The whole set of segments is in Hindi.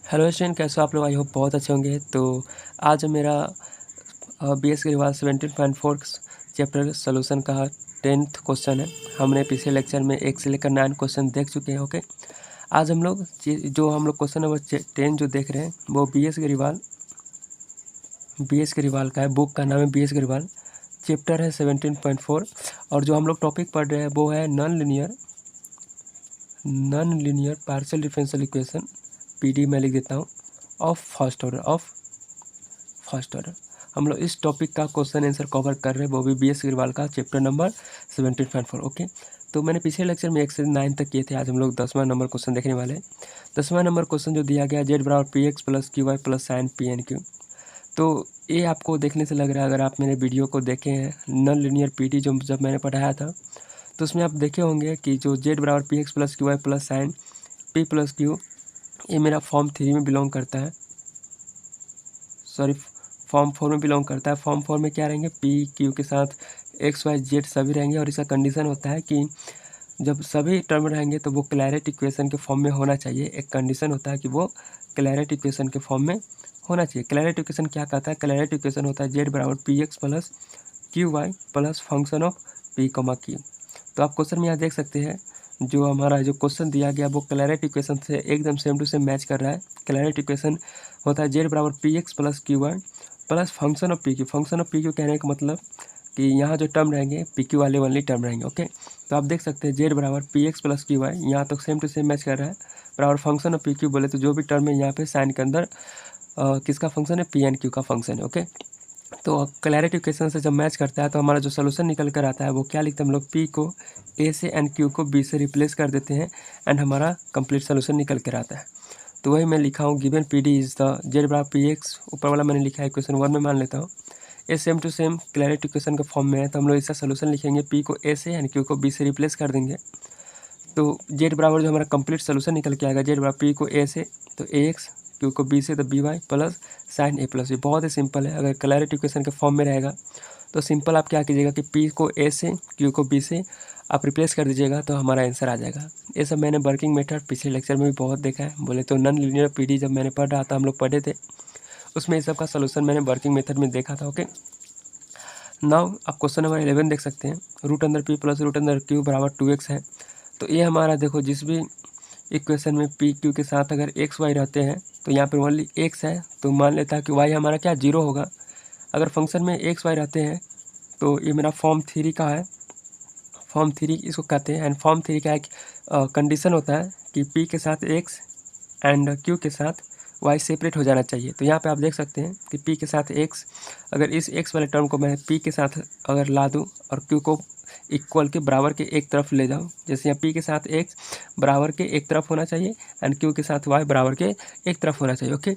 हेलो स्टूडेंट, कैसे हो आप लोग? आई होप बहुत अच्छे होंगे। तो आज मेरा BS अग्रवाल 17.4 चैप्टर सोल्यूशन का 10th क्वेश्चन है। हमने पिछले लेक्चर में 1 से लेकर 9 क्वेश्चन देख चुके हैं। ओके, आज हम लोग जो हम लोग क्वेश्चन नंबर 10 जो देख रहे हैं वो BS अग्रवाल का है। बुक का नाम है BS अग्रवाल, चैप्टर है 17.4 और जो हम लोग टॉपिक पढ़ रहे हैं वो है non linear partial differential equation, PD मैं लिख देता हूँ, ऑफ फर्स्ट ऑर्डर। हम लोग इस टॉपिक का क्वेश्चन आंसर कवर कर रहे हैं, वो भी BS अग्रवाल का चैप्टर नंबर 17.4। ओके, तो मैंने पिछले लेक्चर में 1 से 9 तक किए थे। आज हम लोग 10वां नंबर क्वेश्चन देखने वाले हैं। 10वां नंबर क्वेश्चन जो दिया गया, Z बराबर PX plus QY plus sign PNQ। तो ये आपको देखने से लग रहा है, अगर आप मेरे वीडियो को देखे हैं नॉन लीनियर PD जो जब मैंने पढ़ाया था, तो उसमें आप देखे होंगे कि जो Z बराबर PX plus QY plus sign P plus Q, ये मेरा फॉर्म 3 में बिलोंग करता है, सॉरी फॉर्म 4 में बिलोंग करता है। फॉर्म 4 में क्या रहेंगे, P Q के साथ X Y Z सभी रहेंगे, और इसका कंडीशन होता है कि जब सभी टर्म रहेंगे तो वो क्लैरेट इक्वेशन के फॉर्म में होना चाहिए। एक कंडीशन होता है कि वो क्लैरेट इक्वेशन के फॉर्म में होना चाहिए। क्लैरेट इक्वेशन क्या कहता है? क्लैरेट इक्वेशन होता है Z बराबर PX plus QY plus function of P, Q। तो आप क्वेश्चन में यहाँ देख सकते हैं, जो हमारा जो क्वेश्चन दिया गया वो क्लैरेट इक्वेशन से एकदम सेम टू सेम मैच कर रहा है। क्लैरेट इक्वेशन होता है Z बराबर PX plus QY plus function of PQ। Function of PQ कहने का मतलब कि यहाँ जो टर्म रहेंगे PQ वाले ओनली टर्म रहेंगे। ओके, तो आप देख सकते हैं Z बराबर PX प्लस QY यहाँ तो सेम टू सेम मैच कर रहा है, बराबर फंक्शन ऑफ PQ बोले तो जो भी टर्म है यहाँ पे साइन के अंदर किसका फंक्शन है? PNQ का फंक्शन है। ओके, तो क्लैरिटी इक्वेशन से जब मैच करता है तो हमारा जो सोल्यूशन निकल कर आता है वो क्या लिखते हैं हम लोग? P को A से एंड Q को B से रिप्लेस कर देते हैं एंड हमारा कंप्लीट सोल्यूशन निकल कर आता है। तो वही मैं लिखा हूँ, given PD is the Z बराबर PX, ऊपर वाला मैंने लिखा है इक्वेशन 1 में, मान लेता हूँ ये same to same clarity equation के फॉर्म में है। तो हम लोग इसका सोल्यूशन लिखेंगे, P को A से एंड Q को B से रिप्लेस कर देंगे। तो Z बराबर जो हमारा कंप्लीट सोल्यूशन निकल के आएगा, Z बराबर P को A से तो AX, Q को B से तो BY plus sign A plus B। बहुत ही सिंपल है। अगर क्लैरिटी इक्वेशन के फॉर्म में रहेगा तो सिंपल आप क्या कीजिएगा कि P को A से Q को B से आप रिप्लेस कर दीजिएगा तो हमारा आंसर आ जाएगा। ये सब मैंने वर्किंग मेथड पिछले लेक्चर में भी बहुत देखा है। बोले तो नॉन लीनियर PD जब मैंने पढ़ रहा था, हम लोग पढ़े थे, उसमें इस सब का सोल्यूशन मैंने वर्किंग मेथड में देखा था। ओके, नाउ आप क्वेश्चन नंबर 11 देख सकते हैं। रूट अंदर P प्लस रूट अंदर Q बराबर 2x है। तो ये हमारा देखो, जिस भी इक्वेशन में P Q के साथ अगर X Y रहते हैं तो यहाँ पर ओनली X है, तो मान लेता है कि Y हमारा क्या 0 होगा। अगर फंक्शन में X Y रहते हैं तो ये मेरा फॉर्म 3 का है, फॉर्म 3 इसको कहते हैं। एंड फॉर्म 3 का एक कंडीशन होता है कि P के साथ X एंड Q के साथ Y सेपरेट हो जाना चाहिए। तो यहाँ पे आप देख सकते हैं कि P के साथ X, अगर इस X वाले टर्म को मैं P के साथ अगर ला दूँ और Q को इक्वल के बराबर के एक तरफ ले जाऊँ, जैसे यहाँ P के साथ X बराबर के एक तरफ होना चाहिए एंड Q के साथ Y बराबर के एक तरफ होना चाहिए। ओके,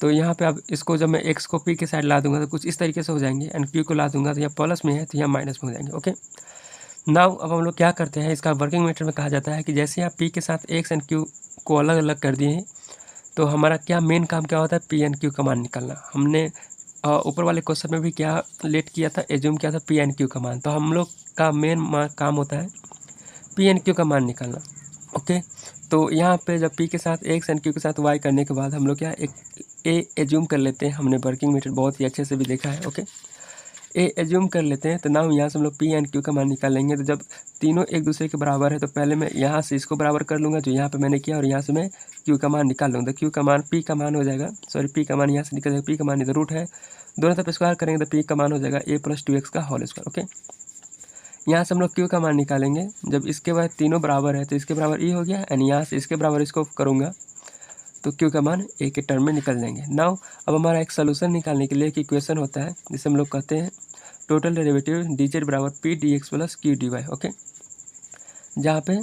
तो यहाँ पे अब इसको जब मैं X को P के साइड ला दूंगा तो कुछ इस तरीके से हो जाएंगे, एंड Q को ला दूंगा तो यहाँ प्लस में है तो यहाँ माइनस में हो जाएंगे। ओके, नाउ अब हम लोग क्या करते हैं, इसका वर्किंग मेथड में कहा जाता है कि जैसे यहाँ P के साथ X एंड Q को अलग अलग कर दिए हैं तो हमारा क्या मेन काम क्या होता है? P एंड Q का मान निकालना। हमने ऊपर वाले क्वेश्चन में भी क्या लेट किया था, एज्यूम किया था P एंड Q का मान। तो हम लोग का मेन काम होता है P एंड Q का मान निकालना। ओके, तो यहाँ पे जब P के साथ X एंड Q के साथ Y करने के बाद हम लोग क्या एक A एज्यूम कर लेते हैं। हमने वर्किंग मेथड बहुत ही अच्छे से भी देखा है। ओके, ए एज्यूम कर लेते हैं। तो नाउ यहाँ से हम लोग P एंड Q का मान निकाल लेंगे। तो जब तीनों एक दूसरे के बराबर है तो पहले मैं यहाँ से इसको बराबर कर लूँगा जो यहाँ पे मैंने किया, और यहाँ से मैं Q का मान निकाल लूँगा। तो Q का मान P का मान हो जाएगा, सॉरी P का मान यहाँ से निकल जाएगा। P का मान इधर रूट है, दोनों तरफ स्क्वायर करेंगे तो P का मान हो जाएगा A प्लस 2x का होल स्क्वायर। ओके, यहाँ से हम लोग Q का मान निकालेंगे। जब इसके बाद तीनों बराबर है तो इसके बराबर E हो गया, एंड यहाँ से इसके बराबर इसको करूँगा तो Q का मान A के टर्म में निकल जाएंगे। नाउ अब हमारा एक सोल्यूशन निकालने के लिए एक इक्वेशन होता है जिसे हम लोग कहते हैं टोटल डेरिवेटिव dz बराबर P dx plus Q dy। Okay, जहाँ पे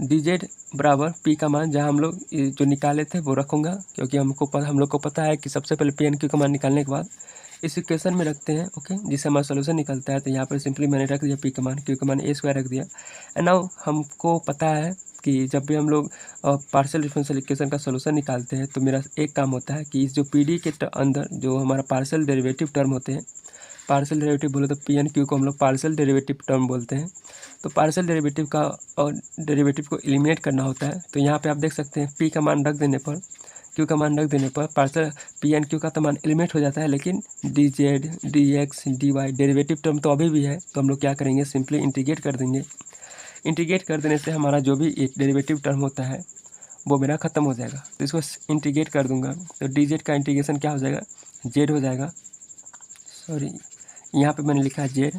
dz बराबर P का मान जहाँ हम लोग जो निकाले थे वो रखूँगा, क्योंकि हम लोग को पता है कि सबसे पहले P एंड Q का मान निकालने के बाद इस इक्वेशन में रखते हैं। ओके, जिससे हमारा सोल्यूशन निकलता है। तो यहाँ पर सिंपली मैंने रख दिया P का मान, Q का मान A स्क्वायर रख दिया। एंड नाउ हमको पता है कि जब भी हम लोग पार्शियल डिफरेंशियल इक्वेशन का सोल्यूशन निकालते हैं तो मेरा एक काम होता है कि इस जो PD के अंदर जो हमारा पार्शियल डेरिवेटिव टर्म होते हैं, पार्शियल डेरिवेटिव बोले तो P एंड Q को हम लोग पार्शियल डेरिवेटिव टर्म बोलते हैं। तो पार्शियल डेरिवेटिव का और डेरिवेटिव को एलिमिनेट करना होता है। तो यहाँ पे आप देख सकते हैं P का मान रख देने पर क्यू का मान रख देने पर पार्शियल पी एन क्यू का तो मान एलिमिनेट हो जाता है, लेकिन D Z D X D Y derivative term तो अभी भी है, तो हम लोग क्या करेंगे, सिंपली इंटीग्रेट कर देंगे। इंटीग्रेट कर देने से हमारा जो भी एक डेरिवेटिव टर्म होता है वो मेरा ख़त्म हो जाएगा। तो इसको इंटीग्रेट कर दूंगा, तो डी जेड का इंटीग्रेशन क्या हो जाएगा, जेड हो जाएगा। सॉरी, यहाँ पे मैंने लिखा है जेड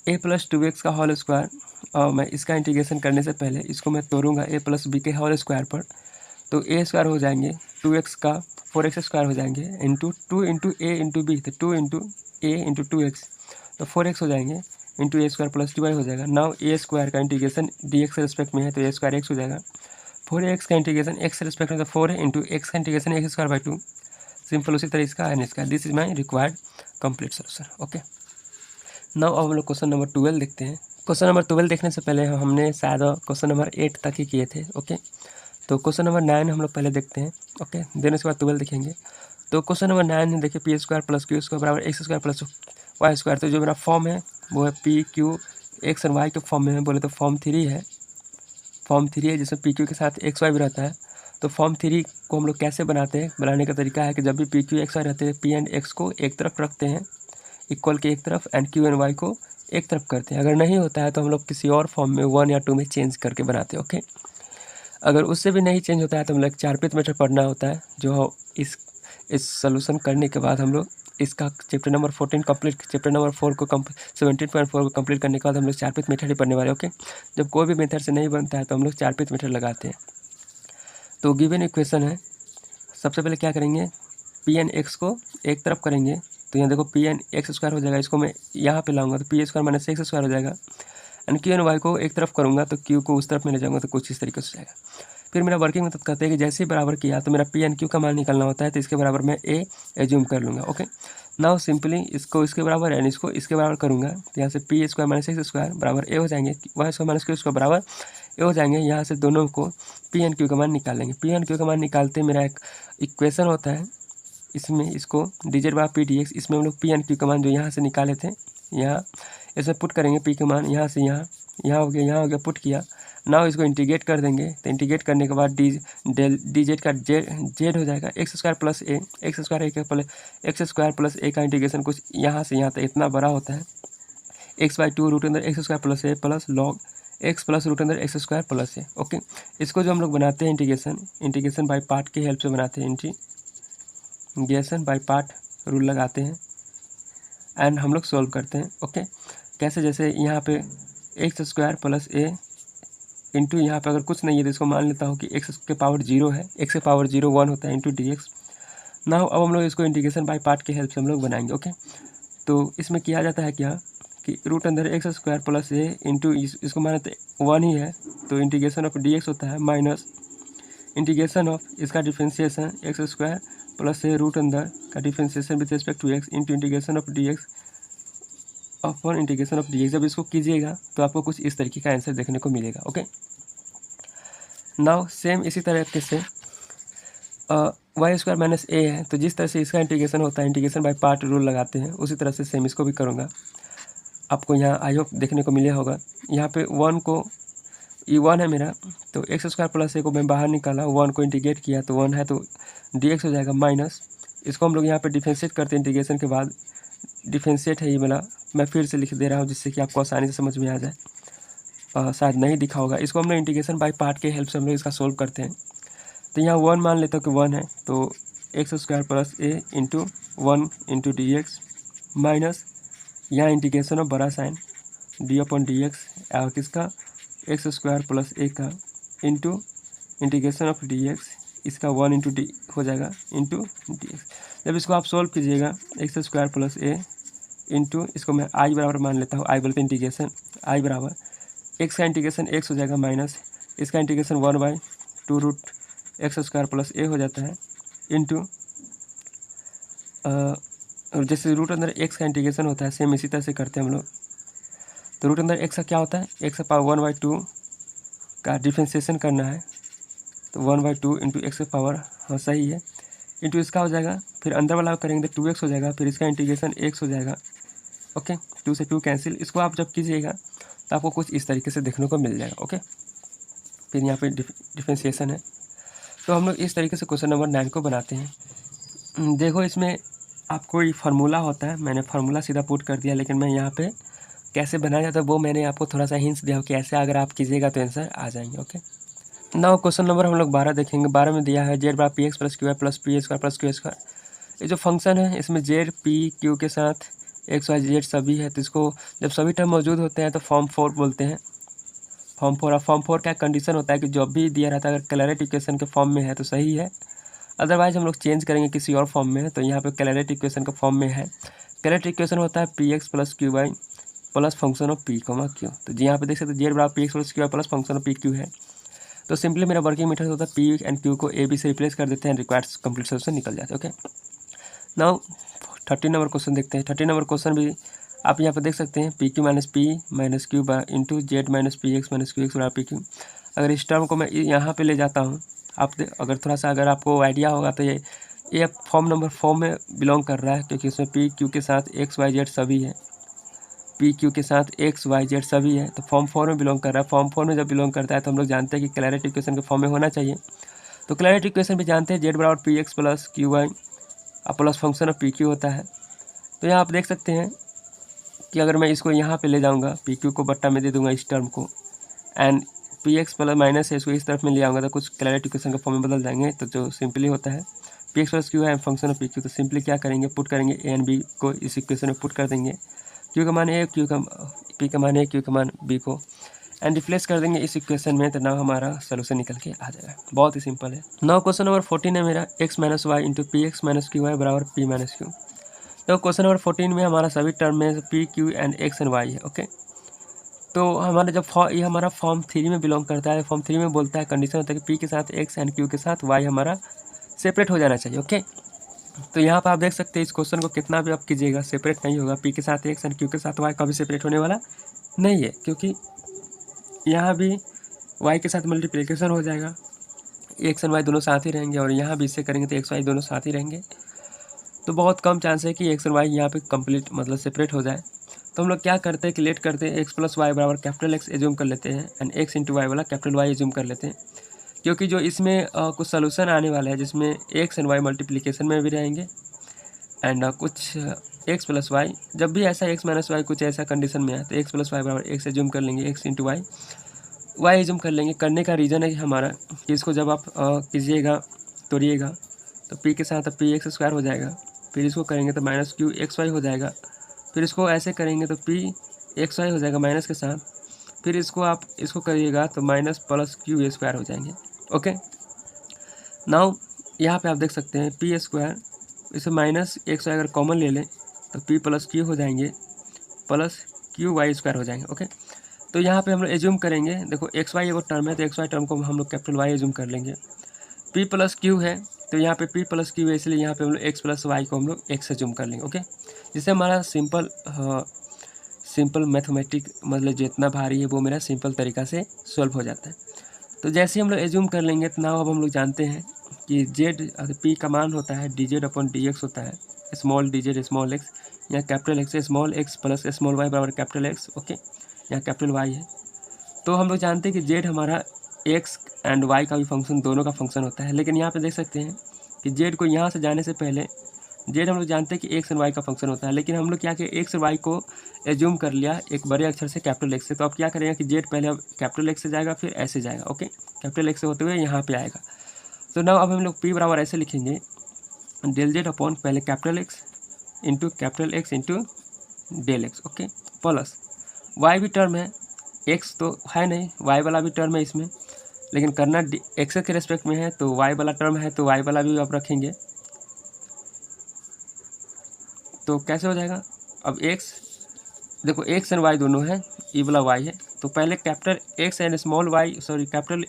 ए प्लस 2x का होल स्क्वायर, और मैं इसका इंटीग्रेशन करने से पहले इसको मैं तोड़ूंगा ए प्लस बी के होल स्क्वायर पर, तो ए स्क्वायर हो जाएंगे 2x का 4x स्क्वायर हो जाएंगे इंटू 2 इंटू ए इंटू बी, तो 2 इंटू ए इंटू 2x, तो 4x हो जाएंगे इंटू ए स्क्वायर प्लस 2y हो जाएगा। नाउ ए स्क्वायर का इंटीग्रेशन डी एक्स रिस्पेक्ट में है, तो ए स्क्वायर एक्स हो जाएगा। 4x का इंटीग्रेशन एक्स रिस्पेक्ट में तो 4 है इंटू एक्स का integration x square by 2, simple उसी तरह इसका एन इसका। This is my required complete solution. Okay, now अब हम लोग क्वेश्चन नंबर 12 देखते हैं। क्वेश्चन नंबर 12 देखने से पहले हमने शायद क्वेश्चन नंबर 8 तक ही किए थे। ओके, तो क्वेश्चन नंबर 9 हम लोग पहले देखते हैं। ओके, देन उसके बाद 12 देखेंगे। तो क्वेश्चन नंबर 9 में देखिए P square plus Q square बराबर X square plus Y square. तो जो मेरा फॉर्म है वो है पी क्यू एक्स और वाई के फॉर्म में है, बोले तो फॉर्म 3 है। फॉर्म 3 है जिसमें पी क्यू के साथ एक्स वाई भी रहता है। तो फॉर्म 3 को हम लोग कैसे बनाते हैं, बनाने का तरीका है कि जब भी पी क्यू एक्स वाई रहते हैं, पी एंड एक्स को एक तरफ रखते हैं इक्वल के एक तरफ, एंड क्यू एंड वाई को एक तरफ करते हैं। अगर नहीं होता है तो हम लोग किसी और फॉर्म में 1 या 2 में चेंज करके बनाते हैं। ओके, अगर उससे भी नहीं चेंज होता है तो हम लोग चार्पित मेथड पढ़ना होता है, जो इस सोल्यूशन करने के बाद हम लोग इसका chapter number 14 complete, chapter number 4 को 17.4 को कंप्लीट करने के बाद हम लोग चार्पित मेथड ही पढ़ने वाले। ओके, जब कोई भी मेथड से नहीं बनता है तो हम लोग चार्पित मेथड लगाते हैं। तो गिवन इक्वेशन है, सबसे पहले क्या करेंगे, पी एन एक्स को एक तरफ करेंगे, तो यहाँ देखो पी एन एक्स स्क्वायर हो जाएगा, इसको मैं यहाँ पे लाऊंगा तो P square minus X square हो जाएगा। एंड क्यू एन वाई को एक तरफ करूँगा तो क्यू को उस तरफ में ले जाऊँगा, तो कुछ इस तरीके से जाएगा। फिर मेरा वर्किंग मेथड कहते हैं कि जैसे ही बराबर किया तो मेरा पी एन क्यू का मान निकलना होता है, तो इसके बराबर मैं ए एज्यूम कर लूँगा। ओके, नाउ सिंपली इसको इसके बराबर एंड इसको इसके बराबर करूँगा, तो यहाँ से P square minus X square बराबर ए हो जाएंगे, Y square minus Q square बराबर ए हो जाएंगे। यहाँ से दोनों को पी एन क्यू का मान निकालेंगे। पी एन क्यू का मान निकालते मेरा एक इक्वेशन होता है, इसमें इसको D Z by P D x, इसमें हम लोग पी एन क्यू का मान जो यहाँ से निकाले थे यहाँ इसमें पुट करेंगे, पी का मान यहाँ से यहाँ हो गया, यहाँ हो गया, पुट किया। नाउ इसको इंटीग्रेट कर देंगे, तो इंटीग्रेट करने के बाद डी जेड का जेड हो जाएगा x square plus A, x square A plus x square plus A का इंटीग्रेशन कुछ यहाँ से यहाँ तक इतना बड़ा होता है, एक्स बाई 2 रूट अंदर X square plus A plus log X plus root अंदर X square plus A. Okay, इसको जो हम लोग बनाते हैं इंटीग्रेशन बाई पार्ट की हेल्प से बनाते हैं, इंटीग्रेशन बाई पार्ट रूल लगाते हैं एंड हम लोग सॉल्व करते हैं। ओके, कैसे, जैसे यहाँ पे x square plus A into यहाँ पे अगर कुछ नहीं है तो इसको मान लेता हूँ कि एक्स के पावर 0 है, एक्स के पावर 0 1 होता है इंटू डी एक्स। ना अब हम लोग इसको इंटीग्रेशन बाई पार्ट की हेल्प से हम लोग बनाएंगे। ओके, तो इसमें किया जाता है क्या कि रूट अंदर X square plus A into इसको माने तो 1 ही है, तो इंटीग्रेशन ऑफ डी एक्स होता है माइनस इंटीग्रेशन ऑफ इसका differentiation X square plus A root अंदर का differentiation with respect to X into integration of D X upon integration of D X. जब इसको कीजिएगा तो आपको कुछ इस तरीके का आंसर देखने को मिलेगा। ओके, नाउ सेम इसी तरीके से वाई स्क्वायर माइनस ए है, तो जिस तरह से इसका इंटीग्रेशन होता है इंटीग्रेशन बाय पार्ट रूल लगाते हैं, उसी तरह से सेम इसको भी करूँगा। आपको यहाँ आई होप देखने को मिले होगा, यहाँ पे 1 को ये 1 है मेरा, तो एक्स स्क्वायर प्लस ए को मैं बाहर निकाला, 1 को इंटीग्रेट किया तो 1 है, तो डी एक्स हो जाएगा माइनस, इसको हम लोग यहाँ पे डिफरेंशिएट करते हैं इंटीग्रेशन के बाद, डिफरेंशिएट है ये मेरा, मैं फिर से लिख दे रहा हूँ जिससे कि आपको आसानी से समझ में आ जाए। शायद नहीं दिखा होगा, इसको हम लोग इंटीग्रेशन बाई पार्ट के हेल्प से हम लोग इसका सोल्व करते हैं। तो यहाँ 1 मान लेता हूँ कि 1 है, तो X square plus A into 1 into D X minus यहाँ इंटीग्रेशन ऑफ बड़ा sign D upon D X और किसका एक्स स्क्वायर प्लस ए का into integration of D X, इसका 1 इंटू डी हो जाएगा इंटू डी एक्स। जब इसको आप सोल्व कीजिएगा x square plus A into इसको मैं आई बराबर मान लेता हूँ, आई बोलते इंटीग्रेशन, आई बराबर एक्स का इंटीग्रेशन एक्स हो जाएगा माइनस इसका integration 1/2 root X square plus A हो जाता है इंटू जैसे रूट अंदर एक्स का इंटीग्रेशन होता है सेम इसी तरह से करते हैं हम लोग। तो रूट अंदर एक्स का क्या होता है, एक्स का पावर 1/2 का डिफ्रेंशिएशन करना है, तो 1/2 इंटू एक्स का पावर, हाँ सही है, इंटू इसका हो जाएगा, फिर अंदर वाला करेंगे तो 2x हो जाएगा, फिर इसका इंटीग्रेशन x हो जाएगा। ओके, 2 से 2 कैंसिल, इसको आप जब कीजिएगा तो आपको कुछ इस तरीके से देखने को मिल जाएगा। ओके, फिर यहाँ पे डिफ्रेंशिएशन है, तो हम लोग इस तरीके से क्वेश्चन नंबर 9 को बनाते हैं। देखो इसमें आपको ये फार्मूला होता है, मैंने फार्मूला सीधा पुट कर दिया, लेकिन मैं यहाँ पे कैसे बनाया जाता है वो मैंने आपको थोड़ा सा हिंट्स दिया कि ऐसे अगर आप कीजिएगा तो आंसर आ जाएंगे। ओके, नाउ क्वेश्चन नंबर हम लोग 12 देखेंगे। 12 में दिया है जेड बराबर P X plus Q Y plus P square plus Q square. ये जो फंक्शन है इसमें जेड पी क्यू के साथ एक्स वाई जेड सभी है, तो इसको जब सभी टर्म मौजूद होते हैं तो फॉर्म 4 बोलते हैं। फॉर्म 4, और फॉर्म 4 का कंडीशन होता है कि जो भी दिया रहता है अगर क्लैरिटी इक्वेशन के फॉर्म में है तो सही है, अदरवाइज हम लोग चेंज करेंगे किसी और फॉर्म में। तो यहाँ पे क्लैरिटी इक्वेशन का फॉर्म में है। क्लैरिटी इक्वेशन होता है P X plus Q Y plus function of P comma Q. तो जी यहाँ पे देख सकते हैं जेड बराबर P X plus Q Y plus function of P Q है। तो सिंपली मेरा वर्किंग मेथड होता है पी एंड क्यू को ए बी से रिप्लेस कर देते हैं, रिक्वायर्ड कंप्लीट सोल्यूशन निकल जाता है। ओके, नाउ 13 नंबर क्वेश्चन देखते हैं। 13 नंबर क्वेश्चन भी आप यहाँ पर देख सकते हैं P Q minus Q into Z minus P x बराबर पी क्यू। अगर इस टर्म को मैं यहाँ पे ले जाता हूँ, अगर थोड़ा सा अगर आपको आइडिया होगा तो ये फॉर्म नंबर 4 में बिलोंग कर रहा है, क्योंकि इसमें पी क्यू के साथ एक्स वाई जेड सभी है। पी क्यू के साथ एक्स वाई जेड सभी है, तो फॉर्म 4 में बिलोंग कर रहा है। फॉर्म 4 में जब बिलोंग करता है तो हम लोग जानते हैं कि क्लैरिटी इक्वेशन के फॉर्म में होना चाहिए। तो क्लैरिटी इक्वेशन भी जानते हैं जेड बराबर P X plus Q Y plus function of P Q होता है। तो यहाँ आप देख सकते हैं कि अगर मैं इसको यहाँ पे ले जाऊँगा, पी क्यू को बट्टा में दे दूँगा इस टर्म को, and P X plus minus है इसको इस तरफ में ले आऊँगा तो कुछ क्लैरिटी इक्वेशन के फॉर्म में बदल जाएंगे। तो जो सिंपली होता है पी एक्स प्लस क्यू है फंक्शन ऑफ पी क्यू, तो सिंपली क्या करेंगे, पुट करेंगे ए एंड बी को इस इक्वेशन में पुट कर देंगे। क्यू का मान ए, पी का मान ए, क्यू का मान बी को, एंड रिप्लेस कर देंगे इस इक्वेशन में, तो नाउ हमारा सोल्यूशन निकल के आ जाएगा। बहुत ही सिंपल है। नाउ क्वेश्चन नंबर 14 है मेरा X minus Y into P X minus Q Y बराबर पी माइनस क्यू। तो क्वेश्चन नंबर 14 में हमारा सभी टर्म में P Q and X and Y है। ओके, तो हमारा जब ये हमारा फॉर्म 3 में बिलोंग करता है, फॉर्म 3 में बोलता है कंडीशन होता है कि पी के साथ एक्स एंड क्यू के साथ वाई हमारा सेपरेट हो जाना चाहिए। ओके, तो यहाँ पर आप देख सकते हैं इस क्वेश्चन को कितना भी आप कीजिएगा सेपरेट नहीं होगा। पी के साथ एक्स एंड क्यू के साथ वाई कभी सेपरेट होने वाला नहीं है, क्योंकि यहाँ भी वाई के साथ मल्टीप्लिकेशन हो जाएगा, एक्स एंड वाई दोनों साथ ही रहेंगे, और यहाँ भी इससे करेंगे तो एक्स वाई दोनों साथ ही रहेंगे। तो बहुत कम चांस है कि एक्स एंड वाई यहाँ पे कंप्लीट मतलब सेपरेट हो जाए। तो हम लोग क्या करते हैं कि लेट करते हैं एक्स प्लस वाई बराबर कैपिटल एक्स एज्यूम कर लेते हैं, एंड एक्स इंटू वाई वाला कैपिटल वाई एज्यूम कर लेते हैं, क्योंकि जो इसमें कुछ सोल्यूशन आने वाला है जिसमें एक्स एंड वाई मल्टीप्लिकेशन में भी रहेंगे, एंड कुछ एक्स प्लस वाई, जब भी ऐसा एक्स माइनस वाई कुछ ऐसा कंडीशन में है तो एक्स प्लस वाई बराबर एक्स एज्यूम कर लेंगे, X into Y Y assume कर लेंगे। करने का रीज़न है कि हमारा कि इसको जब आप कीजिएगा तोड़िएगा तो पी के साथ पी एक्स स्क्वायर हो जाएगा, फिर इसको करेंगे तो माइनस क्यू एक्स वाई हो जाएगा, फिर इसको ऐसे करेंगे तो पी एक्स वाई हो जाएगा माइनस के साथ, फिर इसको आप इसको करिएगा तो minus plus Q A square हो जाएंगे। ओके, नाउ यहाँ पे आप देख सकते हैं पी स्क्वायर, इसे माइनस एक्स वाई अगर कॉमन ले लें तो पी प्लस क्यू हो जाएंगे प्लस क्यू वाई स्क्वायर हो जाएंगे। ओके, तो यहाँ पे हम लोग एज्यूम करेंगे, देखो एक्स वाई एगो टर्म है तो एक्स वाई टर्म को हम लोग कैपिटल वाई एज्यूम कर लेंगे। पी प्लस क्यू है तो यहाँ पे पी प्लस क्यू है, इसलिए यहाँ पे हम लोग एक्स प्लस वाई को हम लोग एक्स एज्यूम कर लेंगे। ओके, जिससे हमारा सिंपल मैथमेटिक मतलब जितना भारी है वो मेरा सिंपल तरीका से सॉल्व हो जाता है। तो जैसे ही हम लोग एज्यूम कर लेंगे तो नाउ अब हम लोग जानते हैं कि जेड पी का मान होता है D Z upon D X होता है, small D Z small X, यहाँ capital X small X plus small Y बराबर कैपिटल एक्स। ओके, यहाँ कैपिटल वाई है। तो हम लोग जानते हैं कि जेड हमारा एक्स एंड वाई का भी फंक्शन दोनों का फंक्शन होता है, लेकिन यहाँ पे देख सकते हैं कि जेड को यहाँ से जाने से पहले जेड हम लोग जानते हैं कि एक्स एंड वाई का फंक्शन होता है, लेकिन हम लोग क्या किया एक्स और वाई को एज्यूम कर लिया एक बड़े अक्षर से कैपिटल एक्स से। तो अब क्या करेंगे कि जेड पहले अब कैपिटल एक्स से जाएगा फिर ऐसे जाएगा। ओके, कैपिटल एक्स से होते हुए यहाँ पे आएगा। तो नाउ अब हम लोग पी बराबर ऐसे लिखेंगे डेल जेड अपॉन पहले capital X into del X. Okay, plus Y भी टर्म है, एक्स तो है नहीं, वाई वाला भी टर्म है इसमें, लेकिन करना एक्स के रेस्पेक्ट में है तो वाई वाला टर्म है तो वाई वाला भी आप रखेंगे। तो कैसे हो जाएगा, अब एक्स देखो एक्स एंड वाई दोनों है, ई वाला वाई है, तो पहले capital X and small Y capital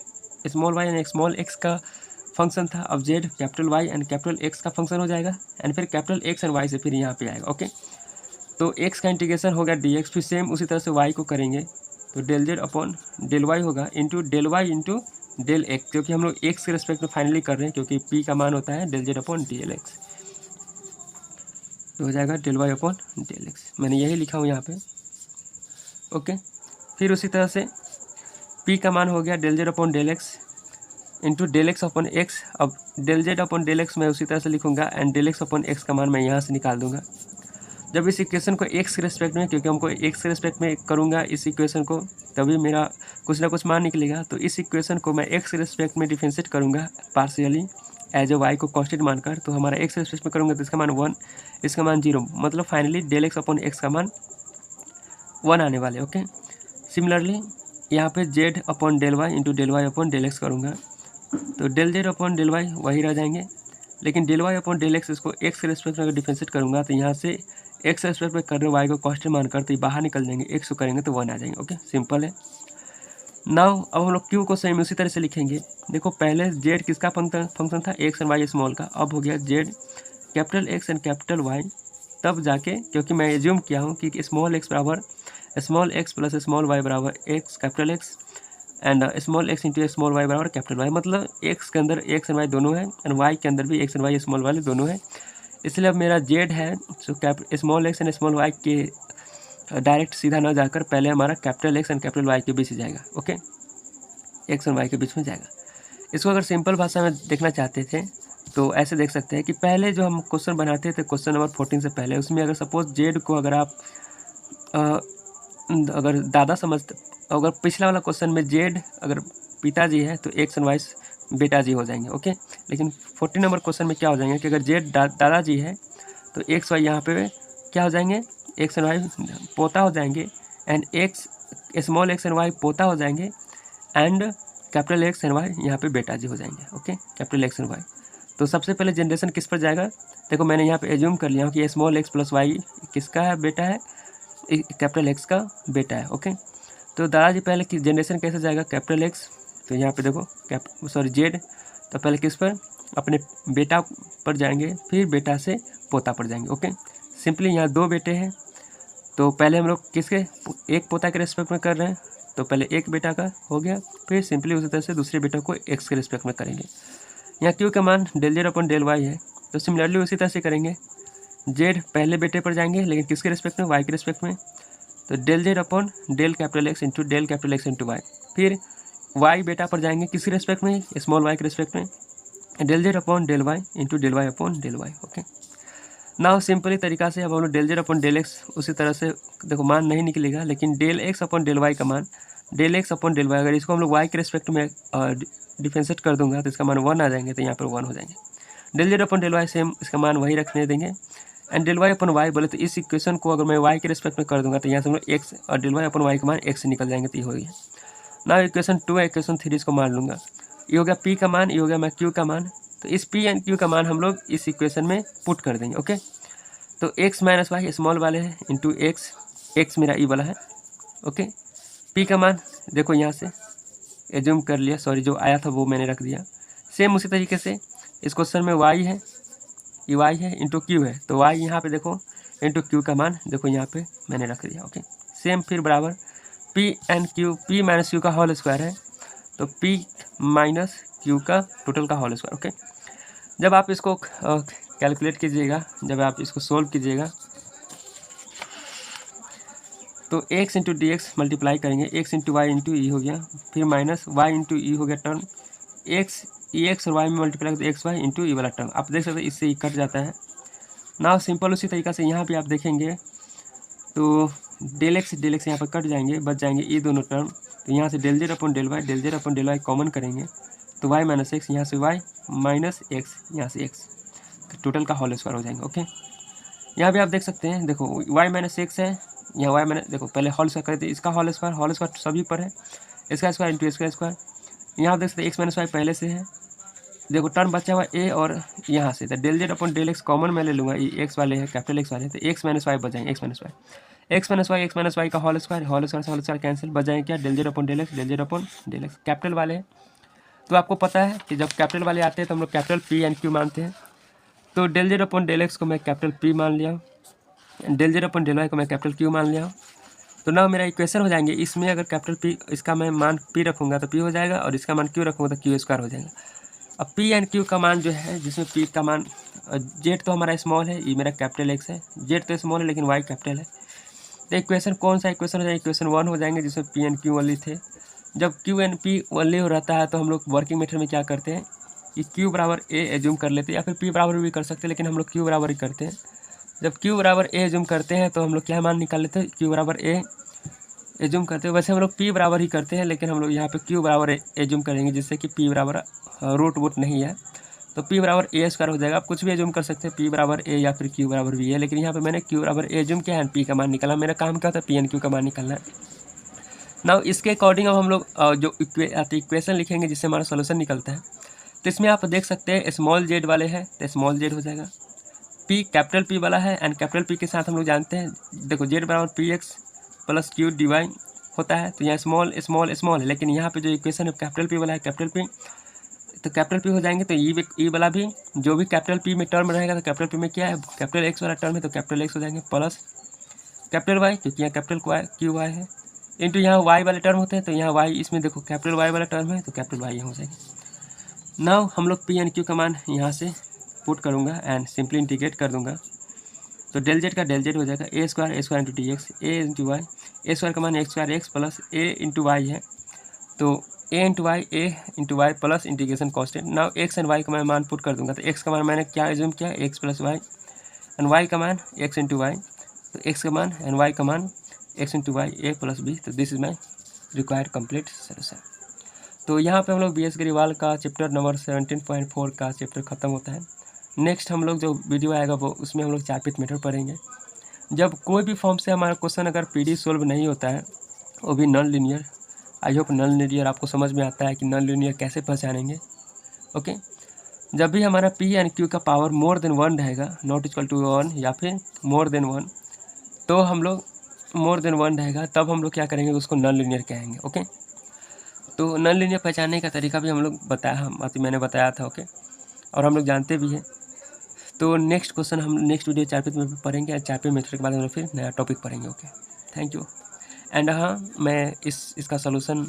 small Y and small X का फंक्शन था, अब Z capital Y and capital X का फंक्शन हो जाएगा, एंड फिर कैपिटल एक्स एंड वाई से फिर यहाँ पे आएगा। ओके, तो एक्स का इंटीग्रेशन हो गया डी एक्स, फिर सेम उसी तरह से वाई को करेंगे तो del Z upon del Y होगा into del Y into del X, क्योंकि हम लोग एक्स के रेस्पेक्ट में फाइनली कर रहे हैं क्योंकि पी का मान होता है del Z upon del X, तो हो जाएगा del Y upon del X, मैंने यही लिखा हूँ यहाँ पे। ओके, फिर उसी तरह से पी का मान हो गया del Z upon del X, into del X upon X. अब del Z upon del X मैं उसी तरह से लिखूंगा and del X upon X का मान मैं यहाँ से निकाल दूंगा। जब इस इक्वेशन को एक्स के रिस्पेक्ट में, क्योंकि हमको एक्स के रिस्पेक्ट में करूँगा इस इक्वेशन को, तभी मेरा कुछ ना कुछ मान निकलेगा। तो इस इक्वेशन को मैं एक्स के रिस्पेक्ट में डिफरेंशिएट करूँगा पार्शियली एज ए वाई को कांस्टेंट मानकर। तो हमारा एक्स के रिस्पेक्ट में करूँगा तो इसका मान 1, इसका मान 0, मतलब finally del X upon X का मान 1 आने वाले। ओके, सिमिलरली यहाँ पे Z upon del Y into del Y upon del X करूँगा तो del Z upon del Y वही रह जाएंगे, लेकिन del Y upon del X इसको एक्स के रिस्पेक्ट में अगर डिफरेंशिएट करूँगा तो यहाँ से एक्स के रिस्पेक्ट में कर रहे वाई को कांस्टेंट मानकर तो ये बाहर निकल जाएंगे, एक्स को करेंगे तो 1 आ जाएंगे। ओके, सिंपल है। नाउ अब हम लोग क्यू को सेम उसी तरह से लिखेंगे। देखो पहले जेड किसका फंक्शन था, एक्स एंड वाई स्मॉल का, अब हो गया Z capital X and capital Y. तब जाके, क्योंकि मैं एज्यूम किया हूँ कि स्मॉल एक्स बराबर small X plus small Y बराबर X capital X and small X into small Y बराबर कैपिटल वाई, मतलब एक्स के अंदर एक्स एंड वाई दोनों है एंड वाई के अंदर भी एक्स एंड वाई स्मॉल वाले दोनों है। इसलिए अब मेरा जेड है so small X and small Y के डायरेक्ट सीधा ना जाकर पहले हमारा capital X and capital Y के बीच जाएगा। ओके, एक्स एंड वाई के बीच में जाएगा। इसको अगर सिंपल भाषा में देखना चाहते थे तो ऐसे देख सकते हैं कि पहले जो हम क्वेश्चन बनाते थे क्वेश्चन नंबर 14 से पहले, उसमें अगर सपोज जेड को अगर आप अगर दादा समझते, अगर पिछला वाला क्वेश्चन में जेड अगर पिताजी है तो एक्स एंड वाई बेटा जी हो जाएंगे। ओके, लेकिन 14 नंबर क्वेश्चन में क्या हो जाएंगे कि अगर जेड दादाजी है तो एक्स वाई यहाँ पे क्या हो जाएंगे, एक्स एंड वाई पोता हो जाएंगे and X small X and Y पोता हो जाएंगे and capital X and Y यहाँ पे बेटा जी हो जाएंगे। Okay, capital X and Y. तो सबसे पहले जनरेशन किस पर जाएगा, देखो मैंने यहाँ पे एज्यूम कर लिया हूँ कि स्मॉल एक्स प्लस वाई किसका है, बेटा है, कैपिटल एक्स का बेटा है। ओके, तो दादाजी पहले की जनरेशन कैसे जाएगा, कैपिटल एक्स, तो यहाँ पे देखो जेड, तो पहले किस पर, अपने बेटा पर जाएंगे, फिर बेटा से पोता पर जाएंगे। ओके, सिंपली यहाँ 2 बेटे हैं तो पहले हम लोग किसके, एक पोता के रिस्पेक्ट में कर रहे हैं तो पहले एक बेटा का हो गया, फिर सिंपली उसी तरह से दूसरे बेटा को एक्स के रिस्पेक्ट में करेंगे। यहाँ क्यू का मान del Z upon del Y है तो सिमिलरली उसी तरह से करेंगे। जेड पहले बेटे पर जाएंगे लेकिन किसके रिस्पेक्ट में, वाई के रिस्पेक्ट में, तो del Z upon del capital X into del capital X into Y. फिर वाई बेटा पर जाएंगे किसके रिस्पेक्ट में, स्मॉल वाई के रिस्पेक्ट में, del Z upon del Y into del Y upon del Y. Okay, now simply तरीका से अब हम लोग del Z upon del X उसी तरह से, देखो मान नहीं निकलेगा लेकिन del X upon del Y का मान, del X upon del Y, अगर इसको हम लोग वाई के रिस्पेक्ट में डिफरेंशिएट कर दूंगा तो इसका मान 1 आ जाएंगे, तो यहाँ पर 1 हो जाएंगे। Del Z upon del Y same इसका मान वही रखने देंगे and del Y upon Y बोले तो इस इक्वेशन को अगर मैं वाई के रिस्पेक्ट में कर दूंगा तो यहाँ से हम लोग एक्स और डेल वाई अपन वाई का मान एक्स से निकल जाएंगे, तो ये हो गया। ना इक्वेशन 2 है, इक्वेशन 3 इसको मान लूँगा, ये हो गया पी का मान, ये हो गया मैं क्यू का मान। तो इस पी एंड क्यू का मान हम लोग इस इक्वेशन में पुट कर देंगे। ओके, तो एक्स माइनस वाई स्मॉल वाले हैं इंटू एक्स, एक्स मेरा ई वाला है। ओके, पी का मान देखो यहाँ से एज्यूम कर लिया, सॉरी जो आया था वो मैंने रख दिया। सेम उसी तरीके से इस क्वेश्चन में वाई है, ये वाई है इंटू क्यू है, तो वाई यहाँ पे देखो इंटू क्यू का मान देखो यहाँ पे मैंने रख दिया। ओके, सेम फिर बराबर P and Q, P minus Q का होल स्क्वायर है तो पी माइनस क्यू का टोटल का होल स्क्वायर। ओके, जब आप इसको कैलकुलेट कीजिएगा, जब आप इसको सोल्व कीजिएगा तो x into D x multiply करेंगे, एक्स इंटू वाई इंटू ई हो गया, फिर माइनस वाई इंटू ई हो गया टर्म, एक्स ई एक्स और वाई में मल्टीप्लाई करते एक्स वाई इंटू ई वाला टर्म, आप देख सकते हैं इससे ई कट जाता है ना। सिंपल उसी तरीक़ा से यहाँ पे आप देखेंगे तो डेल एक्स यहाँ पर कट जाएंगे, बच जाएंगे ये दोनों टर्म, तो यहाँ से del Z upon del Y common करेंगे तो वाई माइनस एक्स, यहाँ से वाई माइनस एक्स, यहाँ से एक्स, टोटल का होल स्क्वायर हो जाएंगे। ओके, यहाँ पे आप देख सकते हैं, देखो वाई माइनस एक्स है, यहाँ वाई माइनस, देखो पहले होल स्क्वायर करते इसका होल स्क्वायर सभी पर है, इसका स्क्वायर इंटू इसका स्क्वायर, यहाँ देख सकते हैं एक्स माइनस वाई पहले से है, देखो टर्म बचा हुआ ए और यहाँ से, तो del Z upon del X common मैं ले लूँगा, ये एक्स वाले हैं कैपिटल एक्स वाले हैं, तो एक्स माइनस वाई बचाएंगे, एक्स माइनस वाई का होल स्क्वायर कैंसिल, बचाएंगे क्या, del Z upon del X capital वाले हैं। तो आपको पता है कि जब कैपिटल वाले आते हैं तो हम लोग कैपिटल पी एंड क्यू मानते हैं, तो del Z upon del X को मैं कैपिटल पी मान लिया, del Z upon del Y को मैं कैपिटल क्यू मान लिया। तो ना मेरा इक्वेशन हो जाएंगे, इसमें अगर कैपिटल पी इसका मैं मान पी रखूँगा तो पी हो जाएगा और इसका मान क्यू रखूँगा तो क्यू स्क्वायर हो जाएगा। अब पी एंड क्यू का मान जो है, जिसमें पी का मान, जेड तो हमारा स्मॉल है, ये मेरा कैपिटल एक्स है, जेड तो स्मॉल है लेकिन वाई कैपिटल है, तो इक्वेशन कौन सा इक्वेशन हो जाएगा, इक्वेशन 1 हो जाएंगे जिसमें पी एंड क्यू वाली थे। जब क्यू एन पी ओनली रहता है तो हम लोग वर्किंग मेथड में क्या करते हैं कि क्यू बराबर ए एज्यूम कर लेते हैं, या फिर पी बराबर भी कर सकते हैं, लेकिन हम लोग क्यू बराबर ही करते हैं। जब क्यू बराबर ए एज्यूम करते हैं तो हम लोग क्या मान निकाल लेते हैं, क्यू बराबर ए एज्यूम करते हैं। वैसे हम लोग पी बराबर ही करते हैं, लेकिन हम लोग यहाँ पे क्यू बराबर एज्यूम करेंगे, जिससे कि पी बराबर रूट वूट नहीं है, तो पी बराबर ए स्क्वायर हो जाएगा। आप कुछ भी एज्यूम कर सकते हैं, पी बराबर ए या फिर क्यू बराबर भी है, लेकिन यहाँ पे मैंने क्यू बराबर ए एज्यूम किया है, पी का मान निकाला। मेरा काम क्या होता है, पी एन क्यू का मान निकालना है। नाउ इसके अकॉर्डिंग अब हम लोग जो इक्वेशन लिखेंगे जिससे हमारा सोल्यूशन निकलता है, तो इसमें आप देख सकते हैं स्मॉल जेड वाले हैं तो स्मॉल जेड हो जाएगा, पी कैपिटल पी वाला है एंड कैपिटल पी के साथ हम लोग जानते हैं, देखो जेड बराबर P X plus Q D Y होता है, तो यहाँ स्मॉल स्मॉल स्मॉल है, लेकिन यहाँ पे जो इक्वेशन है कैपिटल पी वाला है कैपिटल पी, तो कैपिटल पी हो जाएंगे, तो ई वाला भी जो भी कैपिटल पी में टर्म रहेगा तो कैपिटल पी में क्या है कैपिटल एक्स वाला टर्म है, तो कैपिटल एक्स हो जाएंगे प्लस कैपिटल वाई, क्योंकि यहाँ कैपिटल क्यू वाई है, इंटू यहाँ वाई वाले टर्म होते हैं, तो यहाँ वाई इसमें देखो कैपिटल वाई वाला टर्म है, तो कैपिटल वाई यहाँ हो जाएगी। नाउ हम लोग पी एन क्यू का मान यहाँ से पुट करूँगा एंड सिंपली इंटीग्रेट कर दूँगा, तो डेल जेड का डेल जेड हो जाएगा A square into D X A into Y, A square का मान X square X plus A into Y है, तो A into Y plus integration constant. Now X and Y का मैं मान पुट कर दूंगा, तो एक्स का मान मैंने क्या एज्यूम किया X plus Y and Y का मान एक्स इंटू वाई, तो एक्स का मान एंड वाई का मान X into Y A plus B, तो this is my required complete solution. तो यहाँ पे हम लोग बी एस ग्रेवाल का चैप्टर नंबर 17.4 का चैप्टर खत्म होता है। नेक्स्ट हम लोग जो वीडियो आएगा वो उसमें हम लोग चार्पिट मेथड पढ़ेंगे। जब कोई भी फॉर्म से हमारा क्वेश्चन अगर पीडी सोल्व नहीं होता है, वो भी non linear, I hope non linear आपको समझ में आता है कि नॉन लीनियर कैसे पहचानेंगे। ओके, जब भी हमारा पी एंड क्यू का पावर मोर देन 1 रहेगा, नॉट इक्वल टू 1 या फिर मोर देन 1, तो हम लोग मोर देन 1 रहेगा तब हम लोग क्या करेंगे, उसको नॉन लीनियर कहेंगे। ओके, तो नॉन लीनियर पहचानने का तरीका भी हम लोग मैंने बताया था। ओके, और हम लोग जानते भी हैं। तो नेक्स्ट क्वेश्चन हम नेक्स्ट वीडियो चार्पिट में पढ़ेंगे, चार्पिट मेथड के बाद हम लोग फिर नया टॉपिक पढ़ेंगे। Okay, thank you. एंड हाँ, मैं इसका सोल्यूशन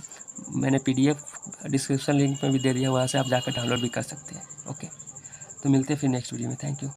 मैंने PDF डिस्क्रिप्शन लिंक में भी दे दिया, वहाँ से आप जाकर डाउनलोड भी कर सकते हैं। ओके, तो मिलते हैं फिर नेक्स्ट वीडियो में। Thank you.